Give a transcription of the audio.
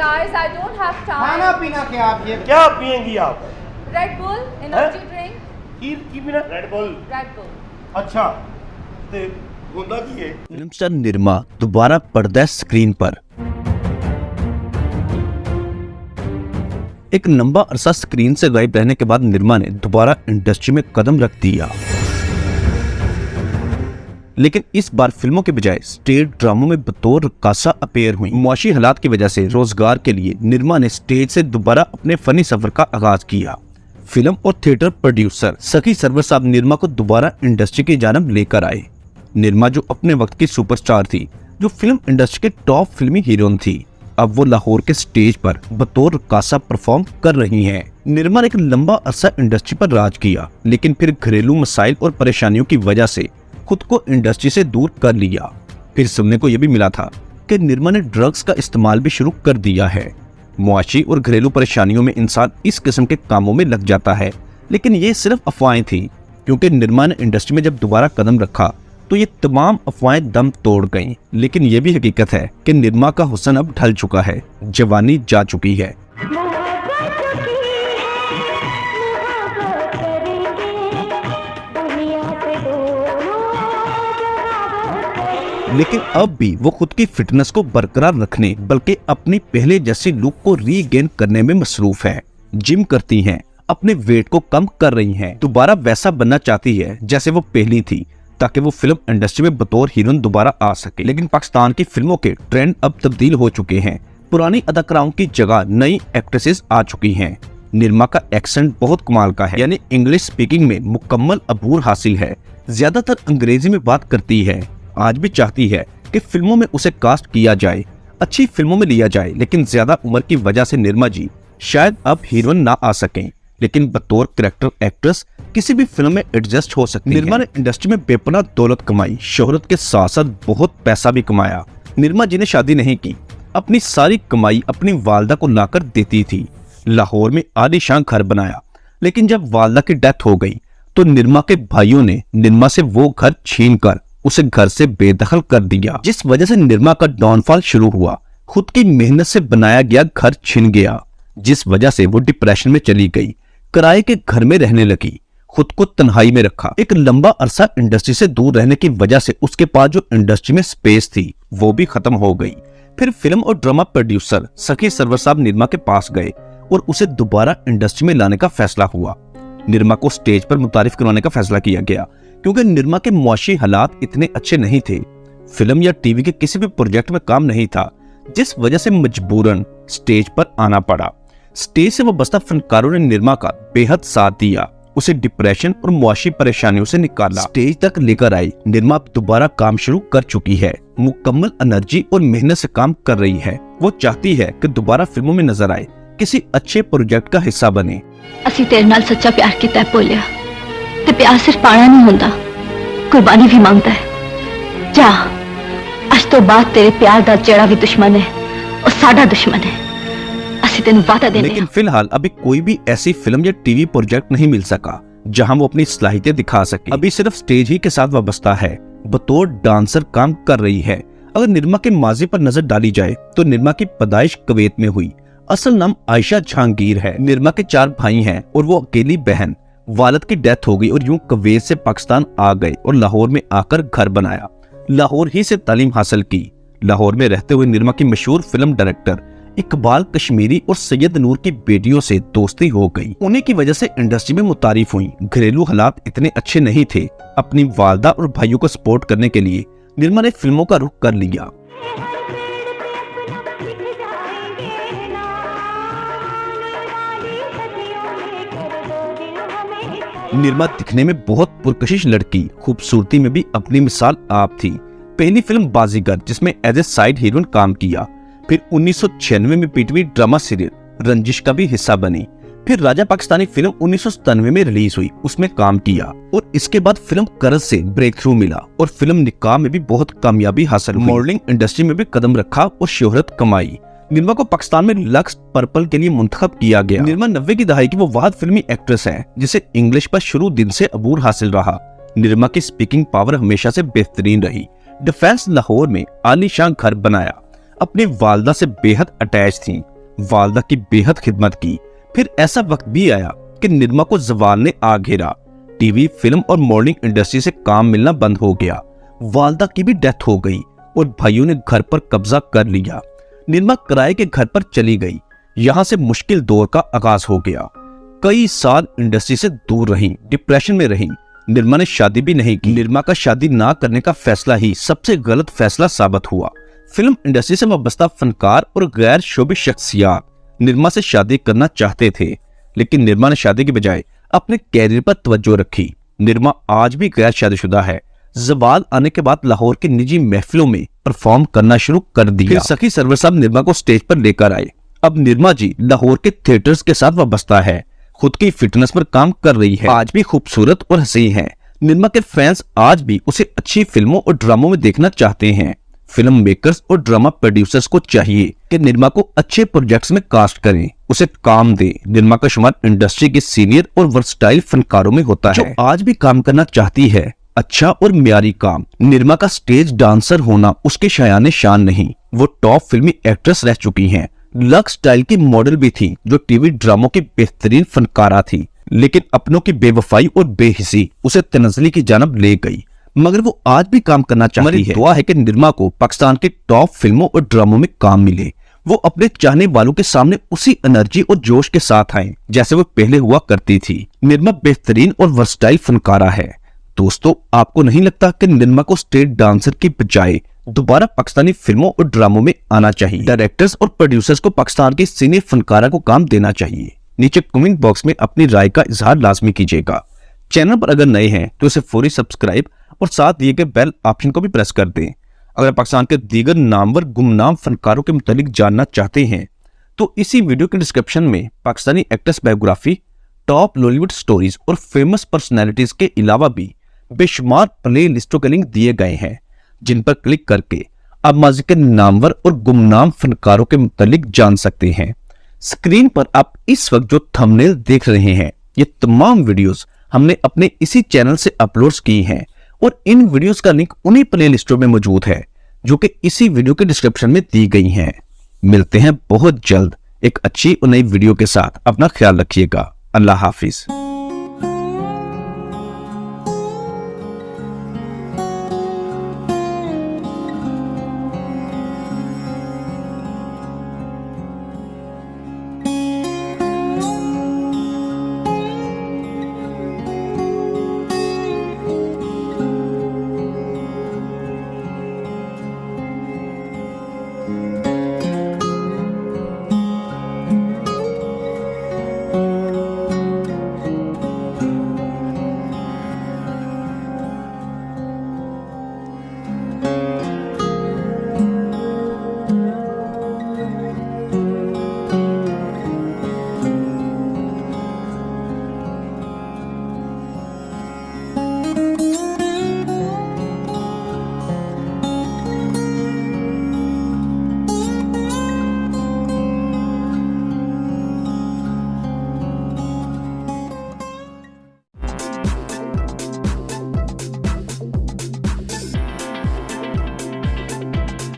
guys, I don't have time. खाना पीना क्या आप ये क्या पियेंगी आप? Red Bull, energy drink. की बिना रेड बुल। Red Bull. अच्छा ते होंदा की है? फिल्म स्टार निर्मा दोबारा पर्दा स्क्रीन पर। एक लंबा अरसा स्क्रीन से गायब रहने के बाद निर्मा ने दोबारा इंडस्ट्री में कदम रख दिया, लेकिन इस बार फिल्मों के बजाय स्टेज ड्रामों में बतौर रक्कासा अपीयर हुई। मुआशी हालात की वजह से रोजगार के लिए निर्मा ने स्टेज से दोबारा अपने फनी सफर का आगाज किया। फिल्म और थिएटर प्रोड्यूसर सखी सरवर साहब निर्मा को दोबारा इंडस्ट्री की जानब लेकर आए। निर्मा जो अपने वक्त की सुपरस्टार थी, जो फिल्म इंडस्ट्री के टॉप फिल्मी हीरोइन थी, अब वो लाहौर के स्टेज पर बतौर रक्कासा परफॉर्म कर रही हैं। निर्मा ने एक लंबा अरसा इंडस्ट्री पर राज किया, लेकिन फिर घरेलू मसाइल और परेशानियों की वजह से खुद को इंडस्ट्री से दूर कर लिया। फिर सुनने को यह भी मिला था कि निर्मा ने ड्रग्स का इस्तेमाल भी शुरू कर दिया है। मुआशी और घरेलू परेशानियों में इंसान इस किस्म के कामों में लग जाता है, लेकिन ये सिर्फ अफवाहें थी, क्योंकि निर्मा ने इंडस्ट्री में जब दोबारा कदम रखा तो ये तमाम अफवाहें दम तोड़ गईं। लेकिन ये भी हकीकत है कि निर्मा का हुस्न अब ढल चुका है, जवानी जा चुकी है। लेकिन अब भी वो खुद की फिटनेस को बरकरार रखने बल्कि अपनी पहले जैसी लुक को रीगेन करने में मसरूफ है। जिम करती हैं, अपने वेट को कम कर रही हैं, दोबारा वैसा बनना चाहती है जैसे वो पहली थी, ताकि वो फिल्म इंडस्ट्री में बतौर हीरोइन दोबारा आ सके। लेकिन पाकिस्तान की फिल्मों के ट्रेंड अब तब्दील हो चुके हैं। पुरानी अदाकाराओं की जगह नई एक्ट्रेसेस आ चुकी हैं। निर्मा का एक्सेंट बहुत कमाल का है, यानी इंग्लिश स्पीकिंग में मुकम्मल अबूर हासिल है। ज्यादातर अंग्रेजी में बात करती है। आज भी चाहती है कि फिल्मों में उसे कास्ट किया जाए, अच्छी फिल्मों में लिया जाए, लेकिन ज्यादा उम्र की वजह से निर्मा जी शायद अब हीरोइन ना आ सकें, लेकिन बतौर कैरेक्टर एक्ट्रेस किसी भी फिल्म में एडजस्ट हो सकती है। निर्मा ने इंडस्ट्री में बेपनाह दौलत कमाई, शोहरत के साथ साथ बहुत पैसा भी कमाया। निर्मा जी ने शादी नहीं की, अपनी सारी कमाई अपनी वालदा को लाकर देती थी। लाहौर में आलीशान घर बनाया, लेकिन जब वालदा की डेथ हो गई तो निर्मा के भाइयों ने निर्मा से वो घर छीनकर उसे घर से बेदखल कर दिया, जिस वजह से निर्मा का डाउनफॉल शुरू हुआ। खुद की मेहनत से बनाया गया घर छिन गया, जिस वजह से वो डिप्रेशन में चली गई, किराए के घर में रहने लगी, खुद को तन्हाई में रखा। एक लंबा अरसा इंडस्ट्री से दूर रहने की वजह से उसके पास जो इंडस्ट्री में स्पेस थी वो भी खत्म हो गई। फिर फिल्म और ड्रामा प्रोड्यूसर सखी सरवर साहब निर्मा के पास गए और उसे दोबारा इंडस्ट्री में लाने का फैसला हुआ। निर्मा को स्टेज पर मुतारिफ करवाने का फैसला किया गया, क्योंकि निर्मा के मुआशी हालात इतने अच्छे नहीं थे। फिल्म या टीवी के किसी भी प्रोजेक्ट में काम नहीं था, जिस वजह से मजबूरन स्टेज पर आना पड़ा। स्टेज से वाबस्ता फनकारों ने निर्मा का बेहद साथ दिया, उसे डिप्रेशन और मुआशी परेशानियों से निकाला, स्टेज तक लेकर आई। निर्मा दोबारा काम शुरू कर चुकी है, मुकम्मल एनर्जी और मेहनत से काम कर रही है। वो चाहती है कि दोबारा फिल्मों में नजर आए, किसी अच्छे प्रोजेक्ट का हिस्सा बने। असी तेरे नाल सच्चा प्यार किया बोलिया, ते प्यार सिर्फ पाना नहीं होता, कुर्बानी भी मांगता है। जा, आज तो बाद तेरे प्यार दा जेड़ा भी दुश्मन है और साडा दुश्मन है। असी तेन वादा देने। लेकिन फिलहाल अभी कोई भी ऐसी फिल्म या टीवी प्रोजेक्ट नहीं मिल सका जहां वो अपनी सलाहियतें दिखा सके। अभी सिर्फ स्टेज ही के साथ वाबस्ता है, बतौर डांसर काम कर रही है। अगर निर्मा के माजी पर नजर डाली जाए तो निर्मा की पैदाइश कुवैत में हुई। असल नाम आयशा जहांगीर है। निर्मा के 4 भाई हैं और वो अकेली बहन। वालिद की डेथ हो गई और यूं कुवैत से पाकिस्तान आ गए और लाहौर में आकर घर बनाया। लाहौर ही से तालीम हासिल की। लाहौर में रहते हुए निर्मा की मशहूर फिल्म डायरेक्टर इकबाल कश्मीरी और सैयद नूर की बेटियों से दोस्ती हो गई। उन्हीं की वजह से इंडस्ट्री में मुतारिफ हुई। घरेलू हालात इतने अच्छे नहीं थे। अपनी वालदा और भाइयों को सपोर्ट करने के लिए निर्मा ने फिल्मों का रुख कर लिया। निर्मा दिखने में बहुत पुरकशिश लड़की, खूबसूरती में भी अपनी मिसाल आप थी। पहली फिल्म बाजीगर, जिसमें एज ए साइड हीरोइन काम किया। फिर 1996 में पीटीवी ड्रामा सीरियल रंजिश का भी हिस्सा बनी। फिर राजा पाकिस्तानी फिल्म 1997 में रिलीज हुई, उसमें काम किया और इसके बाद फिल्म करज से ब्रेक थ्रू मिला और फिल्म निकाह में भी बहुत कामयाबी हासिल हुई। मॉडलिंग इंडस्ट्री में भी कदम रखा और शोहरत कमाई। निर्मा को पाकिस्तान में लक्स पर्पल के लिए मुंतखब किया गया। निर्मा 90 की दहाई की वो वाहिद फिल्मी एक्ट्रेस है जिसे इंग्लिश पर शुरू दिन से अबूर हासिल रहा। निर्मा की स्पीकिंग पावर हमेशा से बेहतरीन रही। डिफेंस लाहौर में आलीशान घर बनाया, अपनी वालदा से बेहद अटैच थी। वालदा की बेहद खिदमत की। फिर ऐसा वक्त भी आया कि निरमा को जवाल ने आ घेरा। टीवी, फिल्म और मॉडलिंग इंडस्ट्री से काम मिलना बंद हो गया। वालदा की भी डेथ हो गई और भाइयों ने घर पर कब्जा कर लिया। निरमा किराए के घर पर चली गई। यहाँ से मुश्किल दौर का आगाज हो गया। कई साल इंडस्ट्री से दूर रही, डिप्रेशन में रही। निरमा ने शादी भी नहीं की। निरमा का शादी ना करने का फैसला ही सबसे गलत फैसला साबित हुआ। फिल्म इंडस्ट्री से वाबस्ता फनकार और गैर शोबी शख्सियात निरमा से शादी करना चाहते थे, लेकिन निरमा ने शादी के बजाय अपने कैरियर पर तवज्जो रखी। निरमा आज भी गैर शादीशुदा है। जवाल आने के बाद लाहौर की निजी महफिलों में परफॉर्म करना शुरू कर दिया। फिर सखी सरवर साहब निरमा को स्टेज पर लेकर आए। अब निरमा जी लाहौर के थिएटर्स के साथ वाबस्ता है, खुद की फिटनेस पर काम कर रही है, आज भी खूबसूरत और हसीन है। निरमा के फैंस आज भी उसे अच्छी फिल्मों और ड्रामों में देखना चाहते हैं। फिल्म मेकर्स और ड्रामा प्रोड्यूसर्स को चाहिए कि निरमा को अच्छे प्रोजेक्ट्स में कास्ट करें, उसे काम दें। निरमा का शुमार इंडस्ट्री के सीनियर और वर्सटाइल फनकारों में होता है जो आज भी काम करना चाहती है, अच्छा और म्यारी काम। निरमा का स्टेज डांसर होना उसके शायाने शान नहीं। वो टॉप फिल्मी एक्ट्रेस रह चुकी हैं। लक्स स्टाइल की मॉडल भी थी जो टीवी ड्रामों की बेहतरीन फनकारा थी, लेकिन अपनों की बेवफाई और बेहिसी उसे तनज़ली की जानब ले गई। मगर वो आज भी काम करना चाहती है। दुआ है कि निरमा को पाकिस्तान के टॉप फिल्मों और ड्रामों में काम मिले। वो अपने चाहने वालों के सामने उसी एनर्जी और जोश के साथ आए जैसे वो पहले हुआ करती थी। निरमा बेहतरीन और वर्सटाइल फनकारा है। दोस्तों, आपको नहीं लगता कि निरमा को स्टेज डांसर की बजाय दोबारा पाकिस्तानी फिल्मों और ड्रामों में आना चाहिए? डायरेक्टर्स और प्रोड्यूसर्स को पाकिस्तान के सीनियर फनकारा को काम देना चाहिए। नीचे कमेंट बॉक्स में अपनी राय का इजहार लाजमी कीजिएगा। चैनल पर अगर नए हैं तो इसे फौरी सब्सक्राइब और साथ दिए गए बेल ऑप्शन को भी प्रेस कर दें। अगर पाकिस्तान के दीगर नामवर गुमनाम फनकारों के मुतालिक जानना चाहते हैं तो इसी वीडियो के डिस्क्रिप्शन में Pakistani actress biography, top Bollywood stories और फेमस पर्सनैलिटीज के अलावा भी बेशुमार प्ले लिस्टों के लिंक दिए गए हैं, जिन पर क्लिक करके आप माजी के नामवर और गुमनाम फनकारों के मुतालिक जान सकते हैं। स्क्रीन पर आप इस वक्त जो थंबनेल देख रहे हैं, ये तमाम वीडियोस हमने अपने इसी चैनल से अपलोड की हैं और इन वीडियोस का लिंक उन्हीं प्ले लिस्टों में मौजूद है जो कि इसी वीडियो के डिस्क्रिप्शन में दी गई हैं। मिलते हैं बहुत जल्द एक अच्छी और नई वीडियो के साथ। अपना ख्याल रखिएगा। अल्लाह हाफिज।